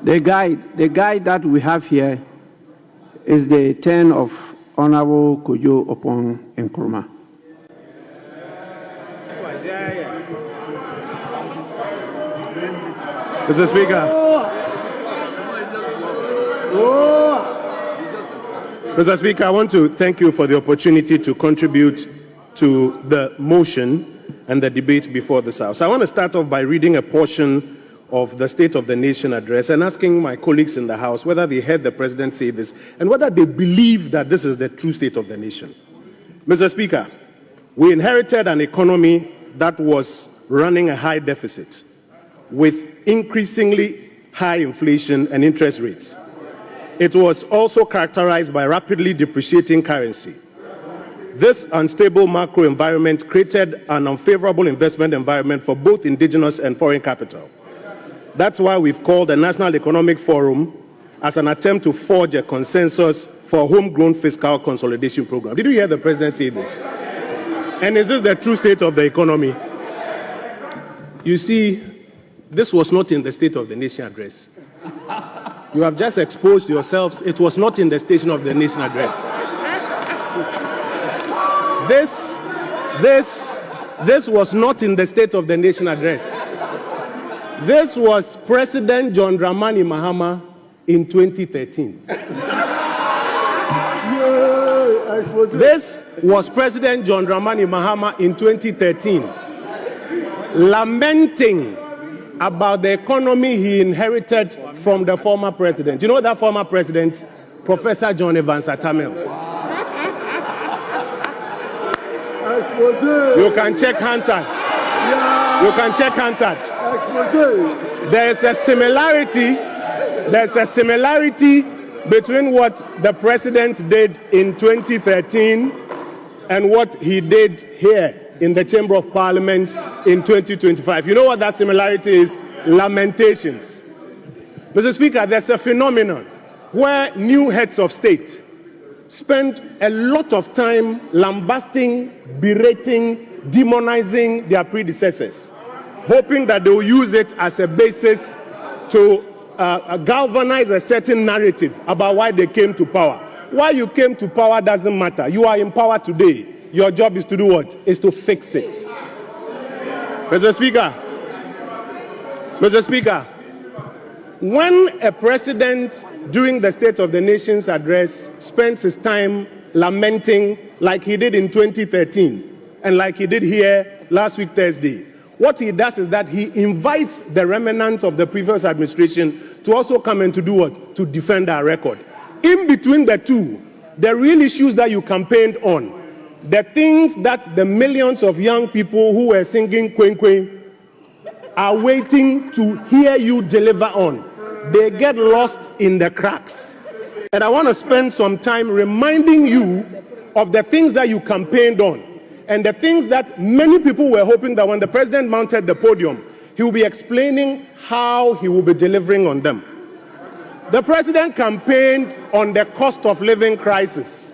The guide that we have here is the turn of Honorable Kojo Opon Nkrumah. Mr. Speaker. Mr. Speaker, I want to thank you for the opportunity to contribute to the motion and the debate before this House. I want to start off by reading a portion of the State of the Nation address and asking my colleagues in the House whether they heard the President say this and whether they believe that this is the true state of the nation. Mr. Speaker, we inherited an economy that was running a high deficit with increasingly high inflation and interest rates. It was also characterized by rapidly depreciating currency. This unstable macro environment created an unfavorable investment environment for both indigenous and foreign capital. That's why we've called the National Economic Forum as an attempt to forge a consensus for a homegrown fiscal consolidation program. Did you hear the President say this? And is this the true state of the economy? You see, this was not in the State of the Nation address. You have just exposed yourselves. It was not in the State of the Nation address. This was not in the State of the Nation address. This was President John Dramani Mahama in 2013. This was President John Dramani Mahama in 2013, lamenting about the economy he inherited from the former president. You know that former president, Professor John Evans Atta-Mills. You can check Hansard. You can check Hansard. There's a similarity between what the president did in 2013 and what he did here in the Chamber of Parliament in 2025. You know what that similarity is? Lamentations. Mr. Speaker, there's a phenomenon where new heads of state spend a lot of time lambasting, berating, demonizing their predecessors, hoping that they will use it as a basis to galvanize a certain narrative about why they came to power. Why you came to power doesn't matter. You are in power today. Your job is to do what? Is to fix it. Mr. Speaker, when a president during the State of the Nation's address spends his time lamenting like he did in 2013 and like he did here last week Thursday, what he does is that he invites the remnants of the previous administration to also come and to do what? To defend our record. In between the two, the real issues that you campaigned on, the things that the millions of young people who were singing Kwen Kwen are waiting to hear you deliver on, they get lost in the cracks. And I want to spend some time reminding you of the things that you campaigned on and the things that many people were hoping that when the president mounted the podium, he will be explaining how he will be delivering on them. The president campaigned on the cost of living crisis.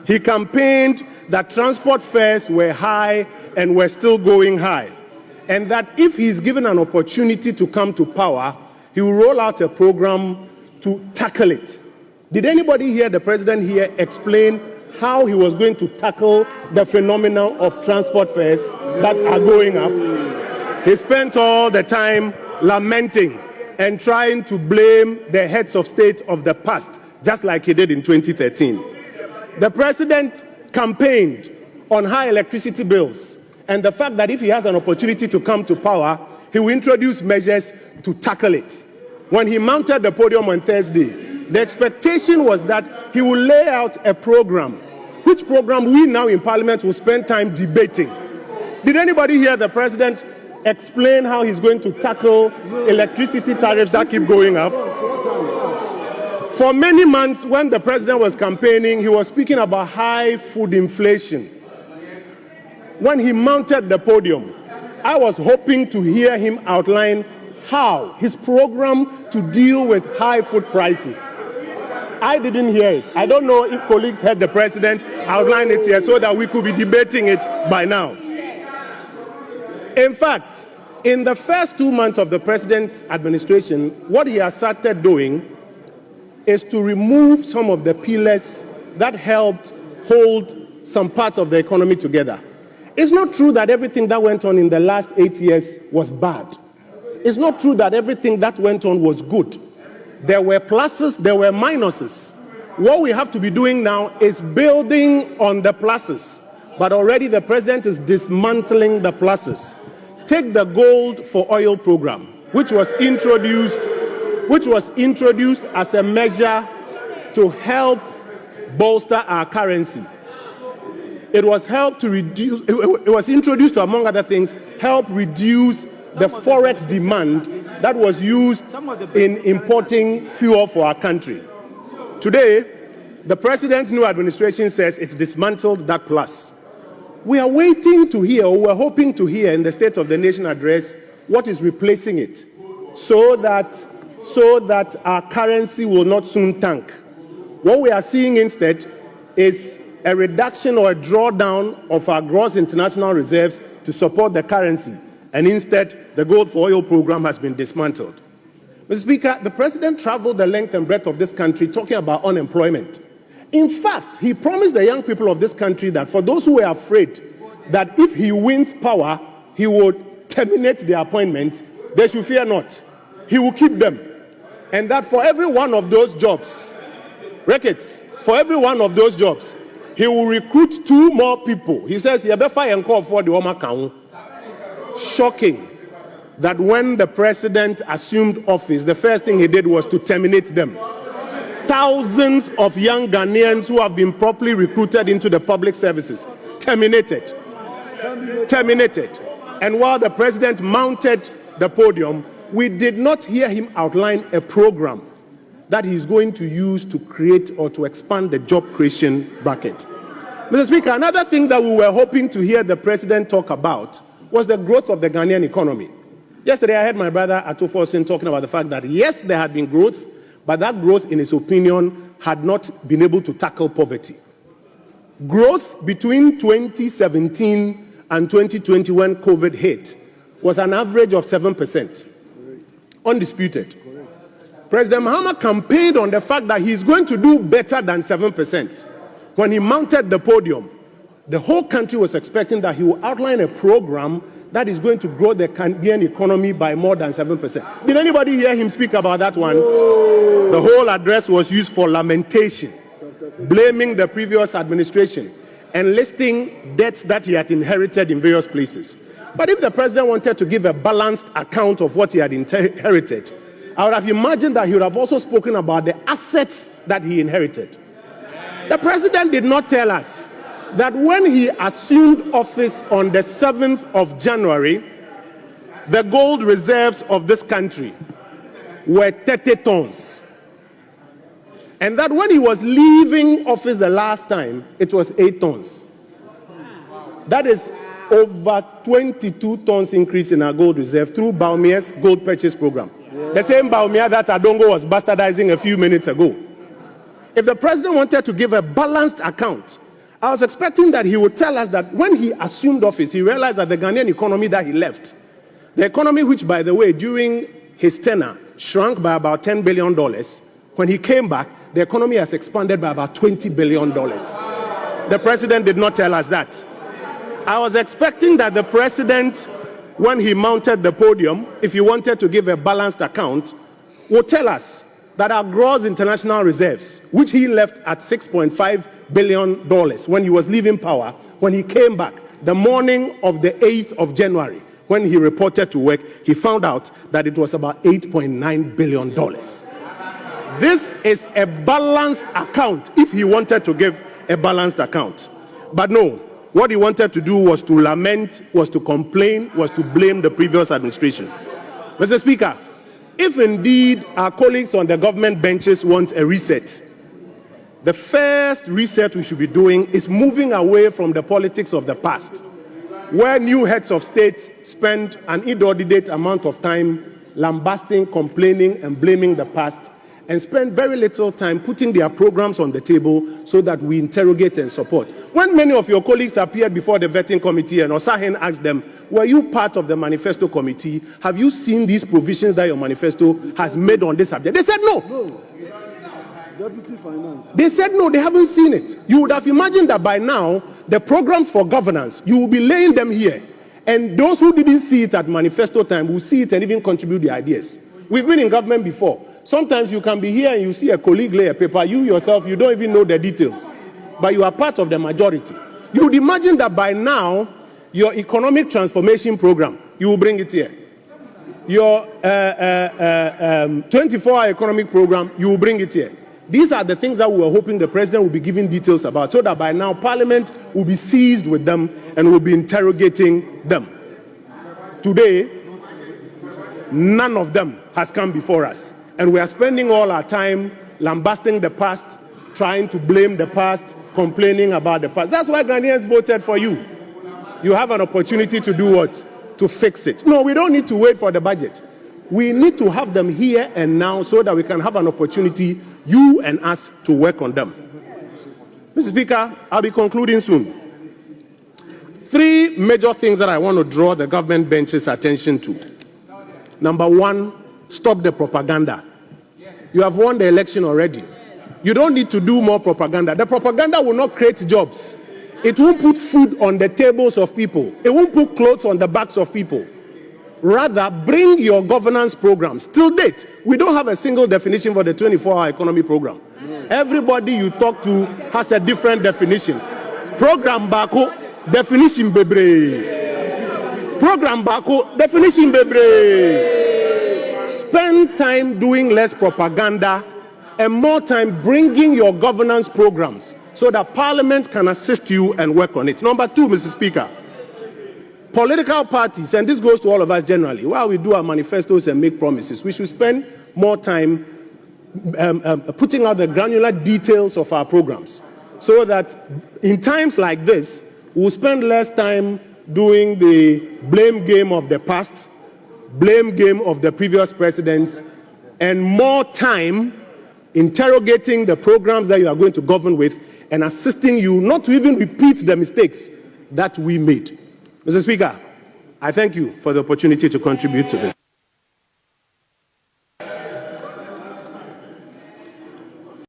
He campaigned that transport fares were high and were still going high, and that if he's given an opportunity to come to power, he will roll out a program to tackle it. Did anybody hear the president here explain how he was going to tackle the phenomenon of transport fares that are going up? He spent all the time lamenting and trying to blame the heads of state of the past, just like he did in 2013. The president campaigned on high electricity bills and the fact that if he has an opportunity to come to power, he will introduce measures to tackle it. When he mounted the podium on Thursday, the expectation was that he will lay out a program, which program we now in Parliament will spend time debating. Did anybody hear the president explain how he's going to tackle electricity tariffs that keep going up? For many months, when the president was campaigning, he was speaking about high food inflation. When he mounted the podium, I was hoping to hear him outline how his program to deal with high food prices. I didn't hear it. I don't know if colleagues heard the president outline it here so that we could be debating it by now. In fact, In the first 2 months of the president's administration, what he has started doing is to remove some of the pillars that helped hold some parts of the economy together. It's not true that everything that went on in the last 8 years was bad. It's not true that everything that went on was good. There were pluses, there were minuses. What we have to be doing now is building on the pluses. But already the president is dismantling the pluses. Take the gold for oil program, which was introduced as a measure to help bolster our currency. It was introduced to, among other things, help reduce the forex demand that was used in importing fuel for our country. Today, the president's new administration says it's dismantled that plus. We are waiting to hear, or we're hoping to hear in the State of the Nation address, what is replacing it, so that our currency will not soon tank. What we are seeing instead is a reduction or a drawdown of our gross international reserves to support the currency, and instead the gold for oil program has been dismantled. Mr. Speaker, the president traveled the length and breadth of this country talking about unemployment. In fact, he promised the young people of this country that for those who were afraid that if he wins power, he would terminate their appointments, they should fear not. He will keep them. And that for every one of those jobs, records, for every one of those jobs, he will recruit 2 more people. He says, shocking that when the president assumed office, the first thing he did was to terminate them. Thousands of young Ghanaians who have been properly recruited into the public services, terminated. And while the president mounted the podium, we did not hear him outline a program that he's going to use to create or to expand the job creation bracket. Mr. Speaker, another thing that we were hoping to hear the president talk about was the growth of the Ghanaian economy. Yesterday, I heard my brother Atoforsen talking about the fact that yes, there had been growth, but that growth, in his opinion, had not been able to tackle poverty. Growth between 2017 and 2020, when COVID hit, was an average of 7%. Undisputed. President Mahama campaigned on the fact that he's going to do better than 7%. When he mounted the podium, the whole country was expecting that he would outline a program that is going to grow the Ghanaian economy by more than 7%. Did anybody hear him speak about that one? The whole address was used for lamentation, blaming the previous administration and listing debts that he had inherited in various places. But if the president wanted to give a balanced account of what he had inherited, I would have imagined that he would have also spoken about the assets that he inherited. The president did not tell us that when he assumed office on the 7th of January, the gold reserves of this country were 30 tons. And that when he was leaving office the last time, it was 8 tons. That is over 22 tons increase in our gold reserve through Baumia's gold purchase program. The same Baumia that Adongo was bastardizing a few minutes ago. If the president wanted to give a balanced account, I was expecting that he would tell us that when he assumed office, he realized that the Ghanaian economy that he left, the economy which, by the way, during his tenure shrunk by about $10 billion, when he came back, the economy has expanded by about $20 billion. The president did not tell us that. I was expecting that the president, when he mounted the podium, if he wanted to give a balanced account, would tell us that our gross international reserves, which he left at $6.5 billion when he was leaving power, when he came back, the morning of the 8th of January, when he reported to work, he found out that it was about $8.9 billion. This is a balanced account if he wanted to give a balanced account. But no, what he wanted to do was to lament, was to complain, was to blame the previous administration. Mr. Speaker, if indeed our colleagues on the government benches want a reset, the first reset we should be doing is moving away from the politics of the past, where new heads of state spend an inordinate amount of time lambasting, complaining, and blaming the past, and spend very little time putting their programs on the table so that we interrogate and support. When many of your colleagues appeared before the vetting committee and Osahin asked them, were you part of the manifesto committee? Have you seen these provisions that your manifesto has made on this subject? They said no. Deputy Finance. They said no, they haven't seen it. You would have imagined that by now, the programs for governance, you will be laying them here. And those who didn't see it at manifesto time will see it and even contribute the ideas. We've been in government before. Sometimes you can be here and you see a colleague lay a paper. You yourself, you don't even know the details. But you are part of the majority. You would imagine that by now, your economic transformation program, you will bring it here. Your 24-hour economic program, you will bring it here. These are the things that we were hoping the president will be giving details about, so that by now Parliament will be seized with them and will be interrogating them. Today, none of them has come before us. And we are spending all our time lambasting the past, trying to blame the past, complaining about the past. That's why Ghanaians voted for you. You have an opportunity to do what? To fix it. No, we don't need to wait for the budget. We need to have them here and now so that we can have an opportunity, you and us, to work on them. Mr. Speaker, I'll be concluding soon. 3 major things that I want to draw the government bench's attention to. Number 1, stop the propaganda. You have won the election already. You don't need to do more propaganda. The propaganda will not create jobs. It won't put food on the tables of people. It won't put clothes on the backs of people. Rather, bring your governance programs. Till date, we don't have a single definition for the 24-hour economy program. Everybody you talk to has a different definition. Program Bako, definition bebre. Program Bako, definition bebre. Spend time doing less propaganda and more time bringing your governance programs so that Parliament can assist you and work on it. Number 2, Mr. Speaker, political parties, and this goes to all of us generally, while we do our manifestos and make promises, we should spend more time putting out the granular details of our programs so that in times like this, we'll spend less time doing the blame game of the past, blame game of the previous presidents, and more time interrogating the programs that you are going to govern with and assisting you not to even repeat the mistakes that we made. Mr. Speaker, I thank you for the opportunity to contribute to this.